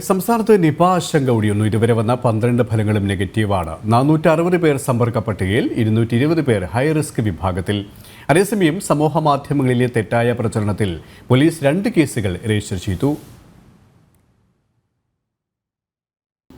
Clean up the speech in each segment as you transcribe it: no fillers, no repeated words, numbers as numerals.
സംസ്ഥാനത്ത് നിപ ആശങ്ക ഒഴിയുന്നു. ഇതുവരെ വന്ന 12 ഫലങ്ങളും നെഗറ്റീവാണ്. 460 പേർ സമ്പർക്ക പട്ടികയിൽ, 220 പേർ ഹൈ റിസ്ക് വിഭാഗത്തിൽ. അതേസമയം സമൂഹ മാധ്യമങ്ങളിലെ തെറ്റായ പ്രചരണത്തിൽ പോലീസ് 2 കേസുകൾ രജിസ്റ്റർ ചെയ്തു.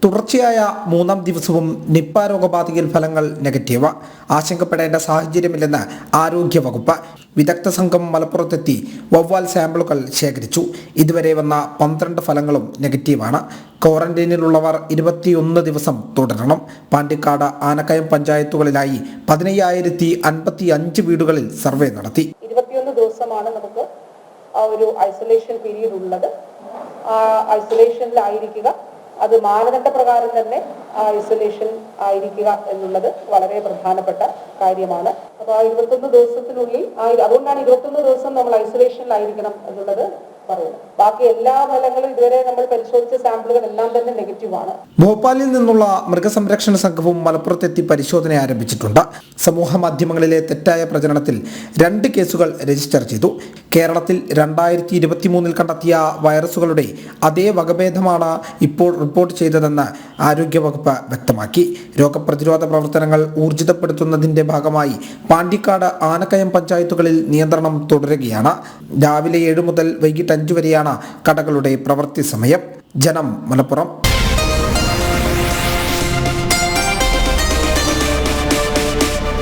തുടർച്ചയായ 3-ാം ദിവസവും നിപ്പ രോഗബാധയിൽ ഫലങ്ങൾ നെഗറ്റീവ്. ആശങ്കപ്പെടേണ്ട സാഹചര്യമില്ലെന്ന് ആരോഗ്യവകുപ്പ്. വിദഗ്ധ സംഘം മലപ്പുറത്തെത്തി വവ്വാൽ സാമ്പിളുകൾ ശേഖരിച്ചു. ഇതുവരെ വന്ന 12 ഫലങ്ങളും നെഗറ്റീവാണ്. ക്വാറന്റൈനിലുള്ളവർ 21 ദിവസം തുടരണം. പാണ്ടിക്കാട്, ആനക്കയം പഞ്ചായത്തുകളിലായി 15,055 വീടുകളിൽ സർവേ നടത്തി. 21 ദിവസമാണ് നമുക്ക് ആ ഒരു ഐസൊലേഷൻ പീരീഡ് ഉള്ളത്. ഐസൊലേഷനിലായിരിക്കുക, അത് മാനദണ്ഡ പ്രകാരം തന്നെ ഐസൊലേഷൻ ആയിരിക്കുക എന്നുള്ളത് വളരെ പ്രധാനപ്പെട്ട കാര്യമാണ്. അപ്പോൾ ആ 21 ദിവസത്തിനുള്ളിൽ അതുകൊണ്ടാണ് 21 ദിവസം നമ്മൾ ഐസൊലേഷനിലായിരിക്കണം എന്നുള്ളത് പറയുന്നത്. ബാക്കി എല്ലാ ഫലങ്ങളും ഇതുവരെ നമ്മൾ പരിശോധിച്ച സാമ്പിളുകൾ എല്ലാം തന്നെ നെഗറ്റീവാണ്. ഭോപ്പാലിൽ നിന്നുള്ള മൃഗസംരക്ഷണ സംഘവും മലപ്പുറത്തെത്തി പരിശോധന ആരംഭിച്ചിട്ടുണ്ട്. സമൂഹ മാധ്യമങ്ങളിലെ തെറ്റായ പ്രചരണത്തിൽ 2 കേസുകൾ രജിസ്റ്റർ ചെയ്തു. കേരളത്തിൽ 2023 കണ്ടെത്തിയ വൈറസുകളുടെ അതേ വകഭേദമാണ് ഇപ്പോൾ റിപ്പോർട്ട് ചെയ്തതെന്ന് ആരോഗ്യവകുപ്പ് വ്യക്തമാക്കി. രോഗപ്രതിരോധ പ്രവർത്തനങ്ങൾ ഊർജിതപ്പെടുത്തുന്നതിന്റെ ഭാഗമായി പാണ്ടിക്കാട്, ആനക്കയം പഞ്ചായത്തുകളിൽ നിയന്ത്രണം തുടരുകയാണ്. രാവിലെ 7 മുതൽ വൈകിട്ട് 5 വരെയാണ് കടകളുടെ പ്രവൃത്തി സമയം. ജനം, മലപ്പുറം.